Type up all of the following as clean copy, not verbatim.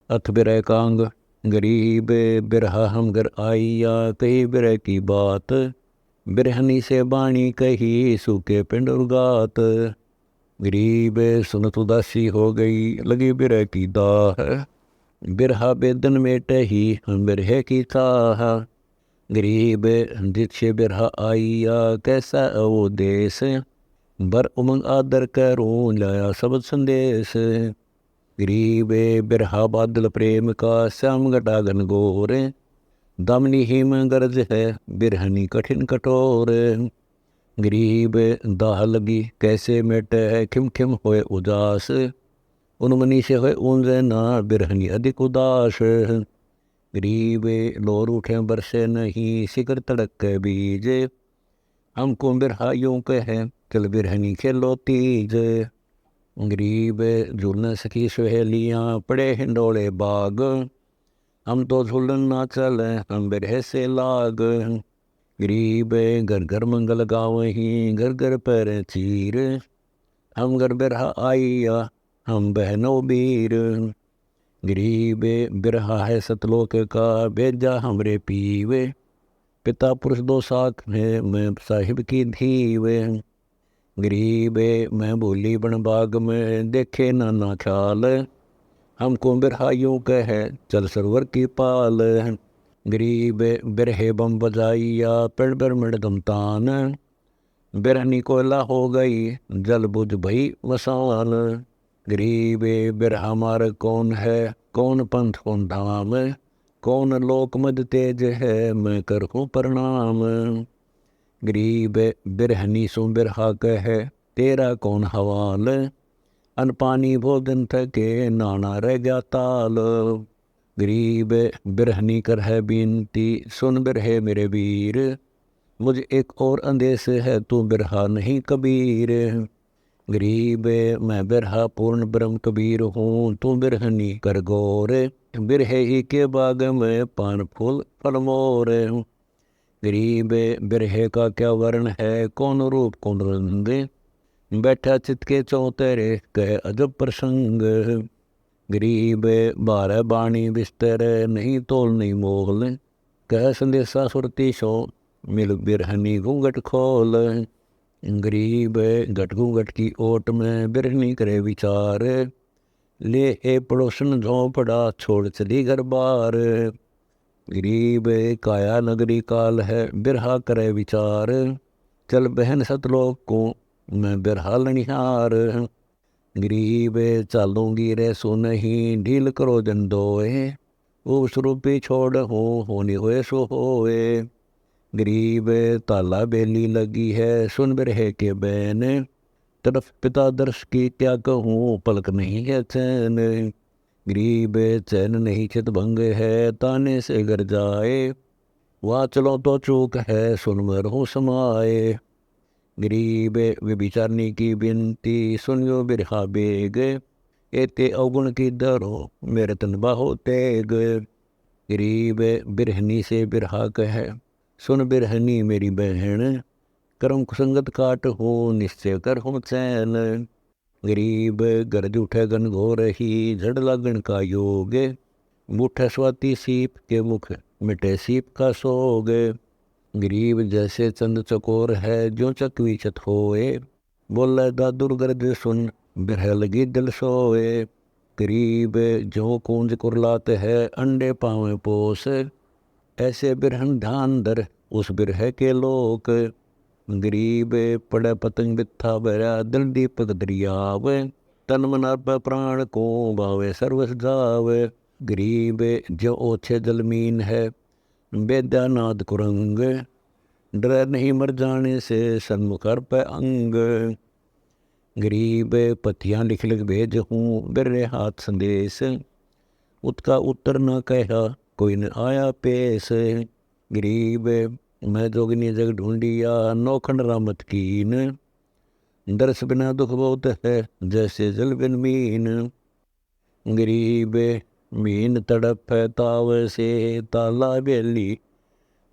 अथ बिरह कांग। गरीब बिरहा हम घर आइया, कही बिरह की बात। बिरहनी से बाणी कही, सूखे पिंड उर्गात। गरीब सुनत उदासी हो गई, लगी बिरह की दाह। बिरहा बेदन में टही, हम बिरह की चाह। गरीब जिछे बिरहा आइया, कैसा वो देश। बर उमंग आदर करूं, लाया सबद संदेश। गरीब बिरहा बादल प्रेम का, श्याम घटा घनघोर। दामिनी हिम गरज है, बिरहनी कठिन कठोर। गरीब दाह लगी कैसे मिटे, खिम खिम होए उदास। उन्मनी से होए ऊंजे ना, बिरहनी अधिक उदास। गरीब लोर उठे बरसे नहीं, शिकर तड़क के बीज। हमको बिरहा यूं कहे, चल बिरहनी खेलो तीज। गरीब झूलन सखी सहेलियाँ, पड़े हिंडोले बाग। हम तो झूलन ना चले, हम बिरह से लाग। गरीब घर घर मंगल गावहीं, घर घर पैर चीर। हम घर बिरहा आइया, हम बहनो बीर। गरीब बिरहा है सतलोक का, भेजा हमरे पीवे। पिता पुरुष दो साथ है, मैं साहिब की धीवे। गरीब मैं बोली बन बाग में, देखे नाना ख्याल। हमको बिरहा यूं कहे, चल सरोवर की पाल। गरीब बिरहे बम बजाइया, पेड़ पर मृदम तान। बिरहनी कोयला हो गई, जल बुझ भई मसान। गरीब बिरहा मार कौन है, कौन पंथ कौन धाम। कौन लोक मद तेज है, मैं करहूँ प्रणाम। गरीब बिरहनी सो बिरहा कहे, तेरा कौन हवाल। अन पानी भोजन थके, नाना रह गया ताल। गरीब बिरहनी कर है बीनती, सुन बिरहे मेरे वीर। मुझे एक और अंदेश है, तू बिरहा नहीं कबीर। गरीब मैं बिरहा पूर्ण ब्रह्म कबीर हूँ, तू बिरहनी कर गौर। बिरहे ही के बाग में, पान फूल फल मोर। गरीब बिरहे का क्या वर्ण है, कौन रूप कौन रंग। बैठा चित के चौतेरे, कह अजब प्रसंग। गरीब बारह बाणी बिस्तर, नहीं तोल नहीं मोल। कह संदेशा सुरती सो, मिल बिरहनी घूंघट खोल। गरीब घट घूंघट की ओट में, बिरहनी करे विचार। ले ए पड़ोसन झोंपड़ा, छोड़ चली घर बार। गरीब काया नगरी काल है, बिरहा करे विचार। चल बहन सतलोक को, मैं बिरहा लनिहार। गरीब चालूंगी रे सो नहीं, ढील करो जन दोए। वो स्वरूपी छोड़ हो, होनी होए सो होए। गरीब ताला बेली लगी है, सुन बिरहे के बैन। तरफ पिता दर्श की क्या कहूँ, पलक नहीं है चैन। गरीब चैन नहीं चित भंग है, ताने से घर जाए। वहाँ चलो तो चूक है, सुन मर हो समाए। गरीब व्यभिचारनी की बिनती, सुन जो बिरहा बेग। एते अवगुण की दरो, मेरे तन बाहो तेग। गरीब बिरहनी से बिरहा कहे, सुन बिरहनी मेरी बहन। करम कुसंगत काट हो, निश्चय कर हो चैन। गरीब गरज उठे गन घोर ही, झड़ लागन का योग। मुठ स्वाति सीप के मुख, मिटे सीप का सोग। गरीब जैसे चंद चकोर है, जो चकवी चत होए। बोले दादुर गरज सुन, बिरह लगी दिल सोए। गरीब जो कूंज कुरलाते है, अंडे पावे पोस। ऐसे बिरहन ध्यान दर, उस बिरह के लोक। गरीब पड़े पतंग बिथा बरा, दिल दीपक दरियाव। तन मन अर्प प्राण को, भावे सर्वस जावे। गरीब जो ओछे जलमीन है, बेद्यानाद कुरंग। डर नहीं मर जाने से, सन्मुख अर्प अंग। गरीब पतियाँ लिख लिख भेज हूँ, बिररे हाथ संदेश। उसका उत्तर न कहा, कोई न आया पेश। गरीब मैं जोगिनी जग ढूंढिया, नौखंड रामत कीन। दर्श बिना दुख बहुत है, जैसे जल बिन मीन। गरीब मीन तड़प है ताव से, ताला बेली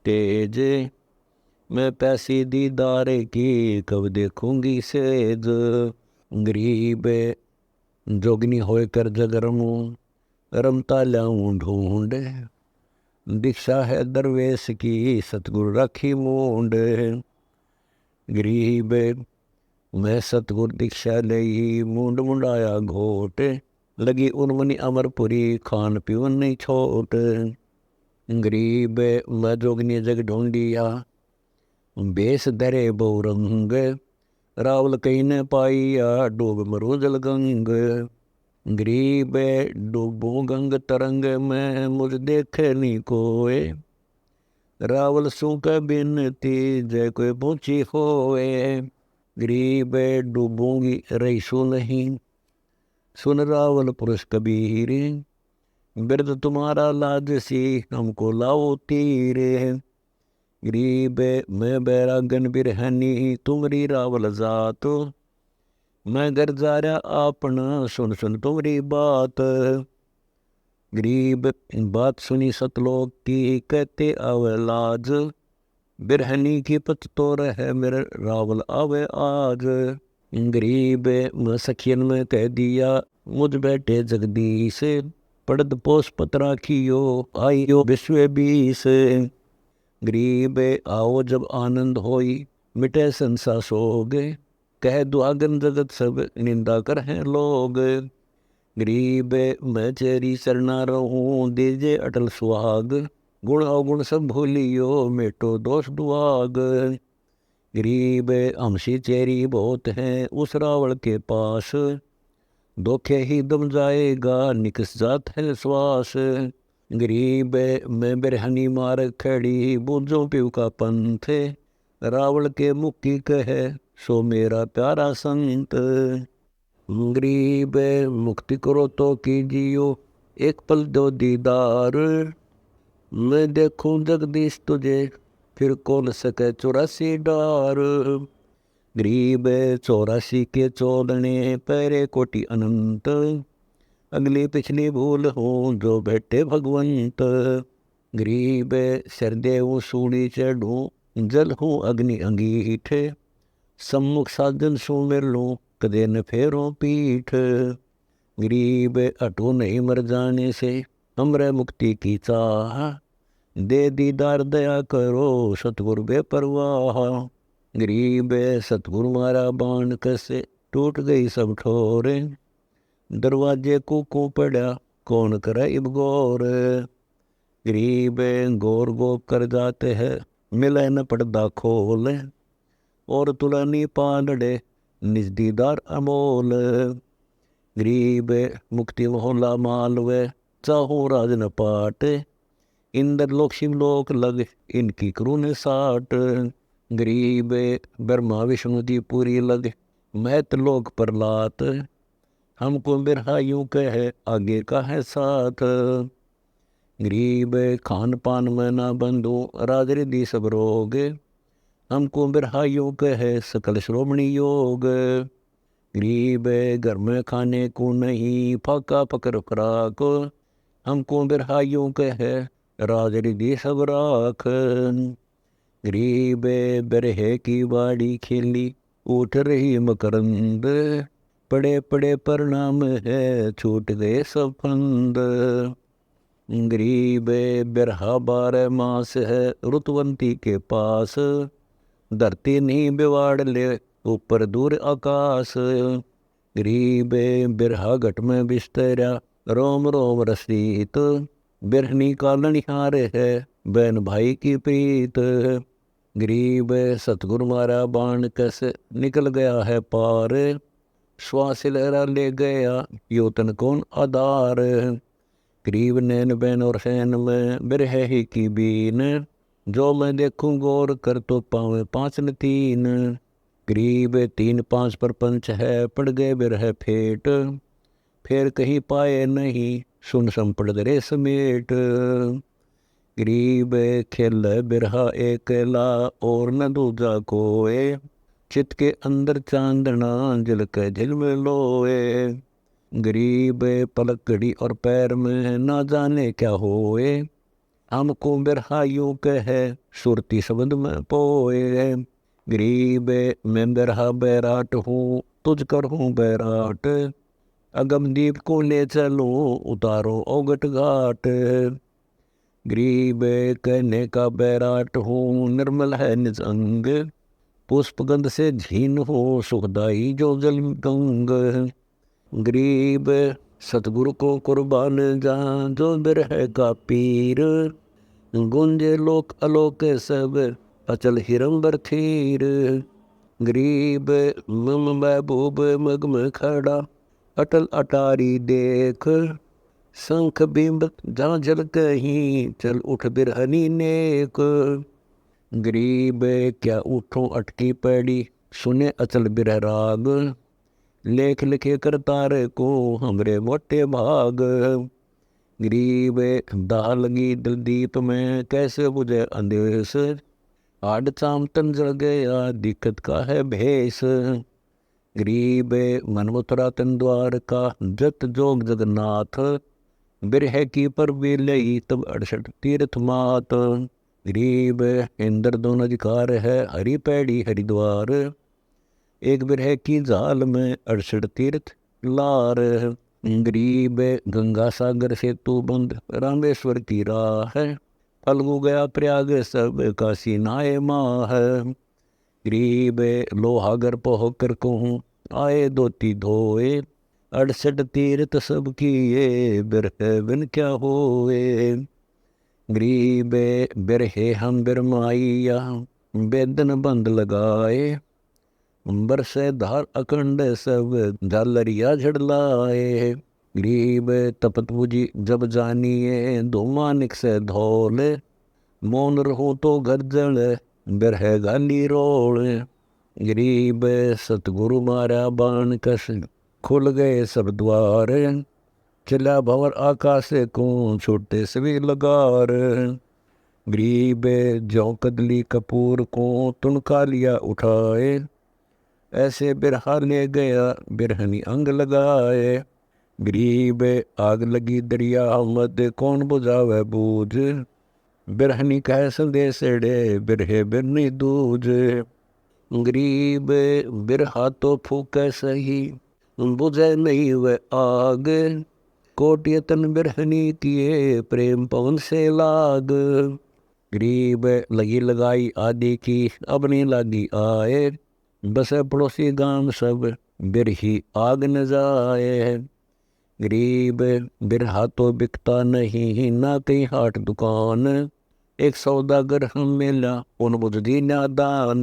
तेज। मैं पैसी दीदार की, कब देखूंगी सेज। गरीब जोगिनी होए कर जगरमू, रमता ल्याऊं ढूंढ, दीक्षा है दरवेश की सतगुरु राखी मूंड। गरीब मैं सतगुर दीक्षा लई, मूंड मुंडाया घोट, लगी उन्मनी अमरपुरी खान पीवन नहीं छोट। गरीब मैं जोगनी जग ढूंढिया, बेस धरे बहुरंग, रावल कहीं न पाइया डूब मरु जल गंग। गरीब डूबू गंग तरंग में, मुझ देखे नी कोय, रावल सूक बिनती जय कोई पहुंची होए। गरीब डूबूंगी रही सु नहीं, सुन रावल पुरुष कबीर, बिरद तुम्हारा लाज सी हमको लाओ तीरे। गरीब मैं बैरागन बिरहनी, तुमरी रावल जात, मैं घर जा रहा आपना सुन सुन तुम्हारी बात। गरीब बात सुनी सतलोक की, कहते आवे लाज, बिरहनी की पत तो रहे मेरे रावल आवे आज। गरीब मैं सखियन में कह दिया, मुझ बैठे जगदीश, पड़द पोष पत राखियो आइयो विश्व बीस। गरीब आओ जब आनंद होई, मिटे संसा सोग, कह दुआगन जगत सब निंदा कर हैं लोग। गरीब मैं चेरी चरना रहूं, दीजे अटल सुहाग, गुण अवगुण सब भूलियो मेटो दोष दुआग। गरीब हमसी चेरी बहुत हैं उस रावण के पास, धोखे ही दम जाएगा निकस जात है श्वास। गरीब मैं बिरहनी मार खड़ी, बूझो पिव का पंथ, रावण के मुक्ति कहे सो मेरा प्यारा संत। गरीब मुक्ति करो तो कीजियो, एक पल दो दीदार, मैं देखूं जगदीश तुझे फिर कौन सके 84 डार। गरीब 84 के चोदने पैरे कोटि अनंत, अगली पिछली भूल हूँ जो बैठे भगवंत। गरीब सरदेव सूढ़ी चढ़ूं, जल हूँ अग्नि अंगीठ, सम्मुख साधन सुमिर लूं कदे न फेरों पीठ। गरीब अटू नहीं मर जाने से हमरे मुक्ति की चाह, दे दीदार दया करो सतगुरु बेपरवाह। गरीब सतगुरु मारा बाण कसे, टूट गई सब ठोरे, दरवाजे को पड़ा कौन करे इब गौर। गरीब गौर गोप कर जाते हैं, मिले न पर्दा खोल, और तुलनी पालड़े निज दीदार अमोल। गरीब मुक्ति मोहल्ला मालवे, चाहो राज न पाट, इंद्र लोक शिवलोक लग इनकी करुण साट। गरीब ब्रह्मा विष्णु जी पूरी लग, महत लोक प्रलात, हमको बिरहा यूं कहे आगे का है साथ। गरीब खान पान में ना बंधु, राज रिद्धि सब रोग, हमको बिरहा यूं कहे सकल श्रोमणी योग। गरीब घर में खाने को नहीं, फाका पकर फराक, हमको बिरहा यूं कहे राज रिद्धि सब राख। गरीब बिरहे की बाड़ी खेली, उठ रही मकरंद, पड़े पड़े परिणाम है छूट गए सब फंद। गरीब बिरहा 12 मास है रुतवंती के पास, धरती नहीं बिवाड़ ले ऊपर दूर आकाश। गरीब बिरहा घट में बिस्तरा, रोम रोम रसीत, बिरहनी का लनिहार है बहन भाई की प्रीत। गरीब सतगुरु मारा बाण कस, निकल गया है पार, श्वास लहरा ले गया योतन कौन आधार। गरीब नैन बैन और सैन में बिरहे ही की बीन, जो मैं देखूं गौर कर तो पावे 5 न 3। गरीब 3 5 पर पंच है, पड़ गए बिरह फेट, फिर कहीं पाए नहीं सुन संपड़ दरे समेट। गरीब खेल बिरहा एकला और न दूजा कोए, चित के अंदर चांदना जल के झिल में लोए। गरीब पलक घड़ी और पैर में ना जाने क्या होए, हमको बिरहा यूं कहे सुरती शब्द में पोए। गरीब मैं बिरहा बैराट हूँ तुझ कर हूँ बैराट, अगम दीप को ले चलो उतारो औगट घाट। गरीब कहने का बैराट हूँ निर्मल है निज अंग, पुष्पगंध से झीन हो सुखदाई जो जल गंग। गरीब सतगुरु को कुर्बान जा जो बिरह का पीर, गुंजे लोक अलोक सब अचल हिरंबर थीर। गरीब मम महबूब मग में खड़ा अटल अटारी देख, शंख बिंब जहाँ जल कहीं चल उठ बिरहनी नेक। गरीब क्या उठो अटकी पड़ी सुने अचल बिरह राग, लेख लिखे करतार को हमरे मोटे भाग। गरीब दाह लगी दिल दीप में कैसे बुझे अंदेश, आड़ चाम तन जल गया दिक्कत का है भेष। गरीब मन मुतरा तन द्वार का जत जोग जगन्नाथ, बिरह की पर भी लई तब 68 तीर्थ मात। गरीब इंद्र दोनों अधिकार है हरि पैड़ी हरिद्वार, एक बिरह की जाल में 68 तीर्थ लार। गरीब गंगा सागर से तू बंद रामेश्वर की राह है, फल्गु गया प्रयाग सब काशी नाए माह। गरीब लोहागर पोहकर कहूँ आए धोती धोए, 68 तीर्थ सब किए बिरह बिन क्या होए। गरीब बिरहे हम बिरमाइया बेदन बंद लगाए, बरसे धार अखंड सब झालरिया झड़लाए। गरीब तपत बुझी जब जानिए दो मानिक से धौल, मौन रहूं तो गर्जन बिरह गाली रोल। गरीब सतगुरु मारा बाण कस खुल गए सब द्वार, चला भंवर आकाश को छोटे सभी लगार। गरीब ज्यों कदली कपूर को तुनका लिया उठाए, ऐसे बिरहा ले गया बिरहनी अंग लगाए। गरीब आग लगी दरिया मद कौन बुझावे बूझ, बिरहनी कह संदेश एड़े बिरहे बिरनी दूज। गरीब बिरहा तो फूके सही बुझे नहीं वह आग, कोटि तन बिरहनी किए प्रेम पवन से लाग। गरीब लगी लगाई आदि की अब नहीं लागी आए, बसे पड़ोसी गांव सब बिरही आग न जाए। गरीब बिरहा तो बिकता नहीं ना कहीं हाट दुकान, एक सौदागर हम मिला उन बुझदी नादान।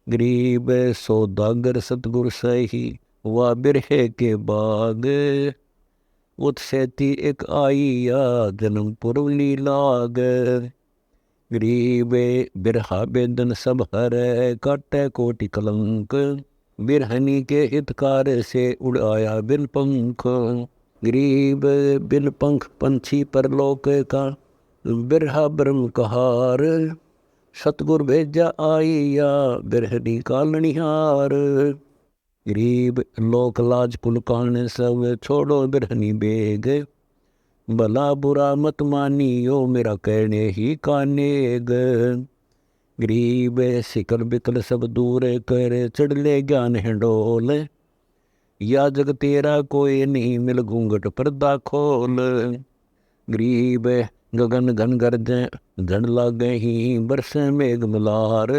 गरीब सौदागर सतगुर सही वा बिरहे के बाग, उत्सेती एक आईया जन्म पुरवली लाग। गरीब बिरहा बेदन सब हर काटे कोटि कलंक, बिरहनी के हितकार से उड़ाया बिन पंख। गरीब बिन पंख पंछी परलोक का बिरहा ब्रह्म कहार, सतगुर भेजा आईया बिरहनी का लनिहार। गरीब लोक लाज कुल कान सब छोड़ो बिरहनी बेग, भला बुरा मत मानियो मेरा कहने ही कानेग। गरीब सिकल बिकल सब दूर कर चढ़ ले ज्ञान हिंडोल, या जग तेरा कोई नहीं मिल घूंघट पर्दा खोल। गरीब गगन घन गरजें झड़ लागे ही बरसे मेघ मलार,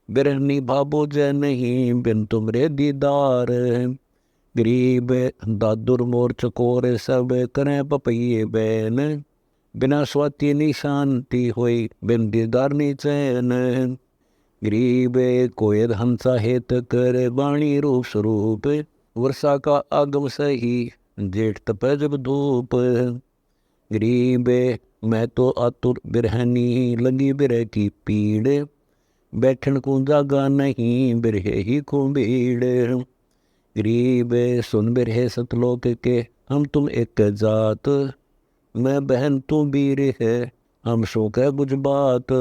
बिरहनी भाबो जय नहीं बिन तुमरे दीदार। गरीब दादुर मोर चकोर सब करें पपैये बैन, बिना स्वाति नी शांति होई बिन दीदार नी चैन। गरीब कोयल हंसा हेत कर वाणी रूप स्वरूप, वर्षा का आगम सही जेठ तपे जब धूप। गरीब मैं तो आतुर बिरहनी लगी बिरह की पीड़, बैठन को जागा नहीं बिरहे ही को भीड़। गरीब सुन बिरहे सतलोक के हम तुम एक जात, मैं बहन तू वीर है हम शो कह बुझ बात।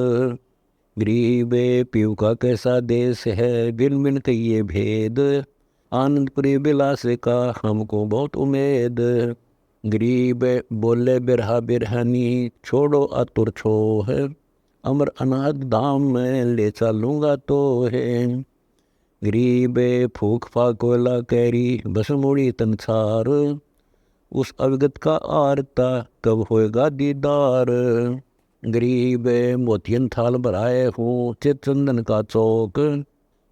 गरीब पीऊ का कैसा देश है बिन बिन कहिए भेद, आनंदपुरी विलास का हमको बहुत उम्मीद। गरीब बोले बिरहा बिरहनी छोड़ो आतुर छोह, अमर अनाथ धाम में ले चलूँगा तो है। गरीब फूक फाक वाला कैरी बस मोड़ी तनसार, उस अवगत का आरता कब होएगा दीदार। गरीब मोतियन थाल भराए हूँ चित चंदन का चौक,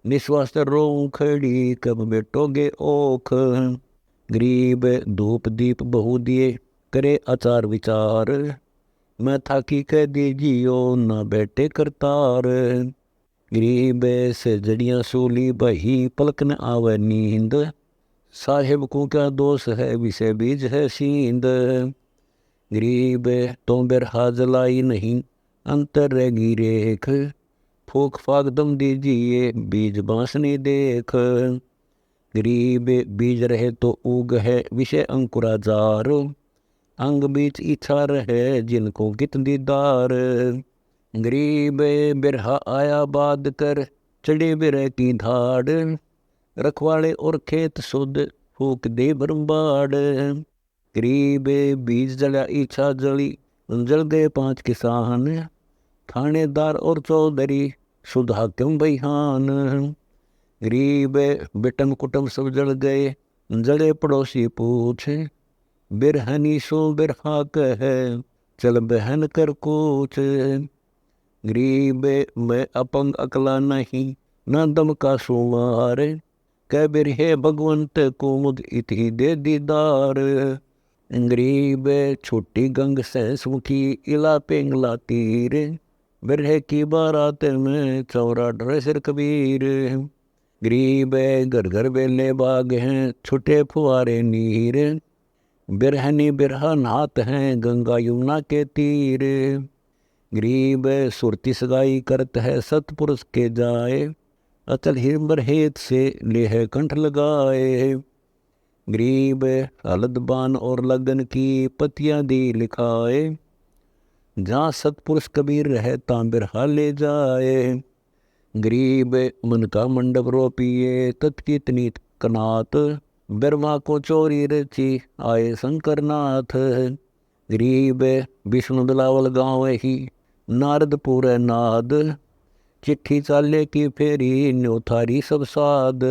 निश्वास रो खड़ी कब बेटोगे ओख। गरीब धूप दीप बहु दिए करे आचार विचार, मैं थाकी कह दीजियो ना बैठे करतार। गरीब से जड़ियाँ सूली बही पलक न आवे नींद, साहेब को क्या दोष है विषय बीज है सींद। गरीब तो बिरहा जलाई नहीं अंतर रहेगी रेख, फूक फाक दम दीजिए बीज बांसनी देख। गरीब बीज रहे तो उग है विषय अंकुराजार, अंग बीच इच्छा रहे जिनको कित दीदार। गरीब बिरहा आया बाद कर चढ़े बिरह की धाड़, रखवाले और खेत शुद्ध फूक दे बरबाड़। गरीब बीज जला इच्छा जली जल गए 5 किसान, थानेदार और चौधरी शुद्ध हाकिम बहिहान। गरीब बेटम कुटुम सब जल गए जड़े पड़ोसी पूछे, बिरहनी सो बिरहा कहे चल बहन कर कूच। गरीब मैं अपंग अकला नहीं न दम का सुमार, कह बिरहे भगवंत को मुझ इति दे दीदार। गरीब छोटी गंग से सुखी इला पेंगला तीर, बिरहे की बारात में चौरा डरे सिर कबीर। गरीब घर घर बेले बाग हैं छुटे फुआरे नीर, बिरहनी बिरहा नात हैं गंगा यमुना के तीर। गरीब सुरती सगाई करत है सतपुरुष के जाए, अचल हिरबर हेत से लेह कंठ लगाए। गरीब हलद बान और लगन की पतियां दी लिखाए, जहाँ सतपुरुष कबीर रहे तां बिरहा ले जाए। गरीब मन का मंडप रोपिए तत्की तनीत कनात, ब्रह्मा को चोरी रची आए शंकरनाथ। गरीब विष्णु बिलावल गाँव ही नारद पूरे नाद, चिट्ठी चाले की फेरी न्योथारी सब साध।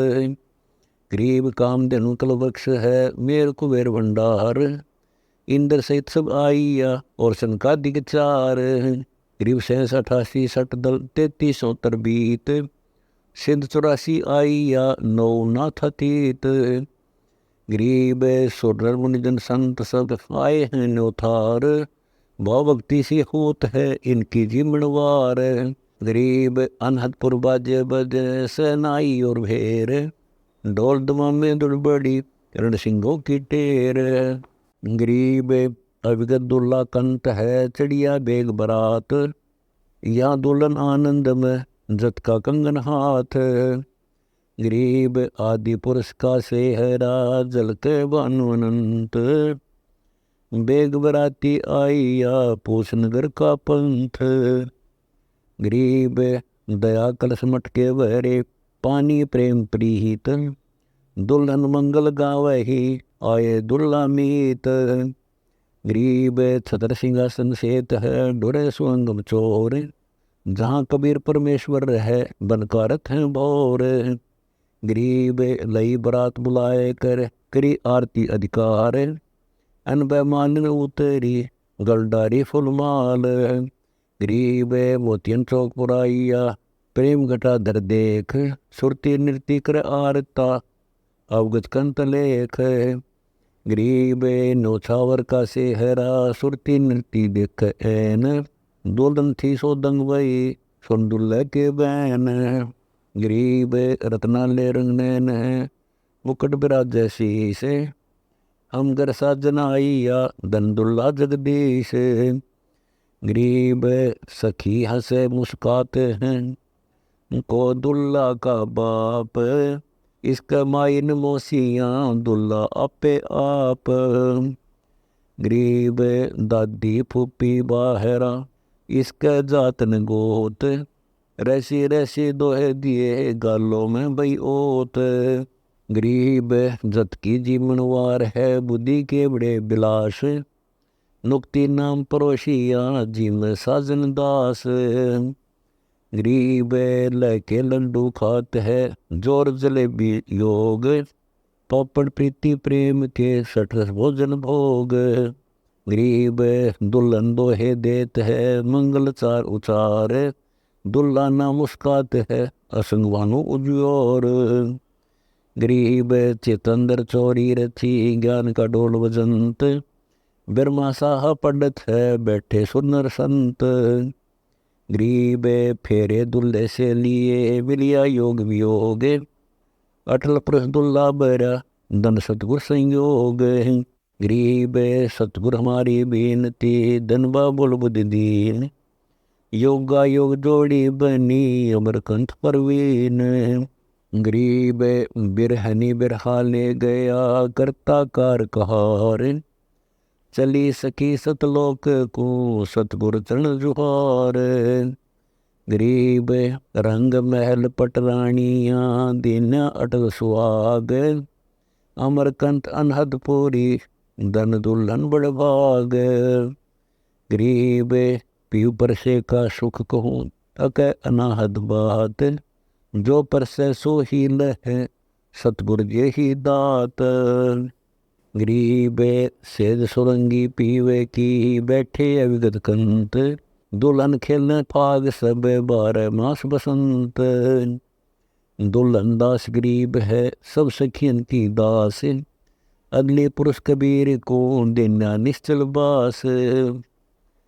गरीब कामधेनु कलवक्ष है मेर कुबेर भंडार, इंद्र सहित सब आइया और सनका दिगचार। गरीब 87 सठ दल 33 बीत, सिंध 84 आइया नौ नाथ तीत। गरीब सोडर मुनिजन संत सब आए हैं न्योथार, भाव भक्ति से होत है इनकी जीवनवार। गरीब अनहदपुर बाजे बजे सेनाई और भेर, ढोल दमामे दुड़बड़ी रण सिंहों की टेर। गरीब अविगत दुल्ला कंठ है चढ़िया बेग बरात, यहाँ दुल्हन आनंद में जत का कंगन हाथ। गरीब आदि पुरुष का सेहरा जल के बानु अनंत, बेग बराती आइया पूछ नगर का पंथ। गरीब दया कलश मटके भरे पानी प्रेम प्रीत, दुल्हन मंगल गावे ही आए दुल्ला मीत। गरीब छतर सिंहासन सेत है डोरे सुअंगम चोर, जहाँ कबीर परमेश्वर रहे बनकारत हैं भोर। गरीब लई बरात बुलाए कर करी आरती अधिकार, अनबे मानन उतरी गलडारी फुलमाल। गरीब मोतियन चौक पुराइया प्रेम घटा धर देख, सुरती नृत्य कर आरता अवगत कंत लेख। गरीब नौछावर का सेहरा सुरती नृत्य देख ऐन, दोलन थी सो दंग वही सुन दुल्ले के बैन। गरीब रत्नाले रंग नैन है मुकुट बिराज शीस, हम घर साजन आइया धन दुल्ला जगदीश। गरीब सखी हंसे मुस्काते हैं को दुल्ला का बाप, इसका माइन मोसियाँ दुल्ला आपे आप। गरीब दादी फूफी बाहरा इसका जातन गोत, रैसी रैसी दोहे दिए गालों में बई ओत। गरीब जत की जीवनवार है बुद्धि के बड़े बिलास, नुक्ति नाम परोशिया जिम साजन दास। गरीब लके लड्डू खात है जोर जलेबी योग, पापड़ प्रीति प्रेम के सठ भोजन भोग। गरीब दुल्हन दोहे देत है मंगल चार उचार, दुल्हा ना मुस्कात है असंग भानु उज्योर। गरीब चितंदर चोरी रथी ज्ञान का डोल बजंत, ब्रह्मा साह पंडित है बैठे सुनर संत। गरीब फेरे दुल्हे से लिए विलिया योग वियोग, अटल पुरुष दुल्ला बरा धन सतगुर संयोग। गरीब सतगुर हमारी बेनती धनबा बोल बुद्ध दीन, योगा योग जोड़ी बनी अमरकंठ परवीन। गरीब बिरहनी बिरहा ले गया करता कार कहार, चली सकी सतलोक को सतगुर चरण जुहार। गरीब रंग महल पटरानियाँ दिन अटल सुहाग, अमरकंत अनहद पूरी धन दुल्हन बड़ भाग। गरीब पीऊ परसे का सुख कहूँ अक अनाहद बात, जो परसे सो ही लह सतगुर ये ही दात। गरीब सेज सुरंगी पीवे की बैठे अविगत कंत, दुल्हन खेलने फाग सब 12 मास बसंत। दुल्हन दास गरीब है सब सखियन की दास, अगले पुरुष कबीर को देना निश्चल बास।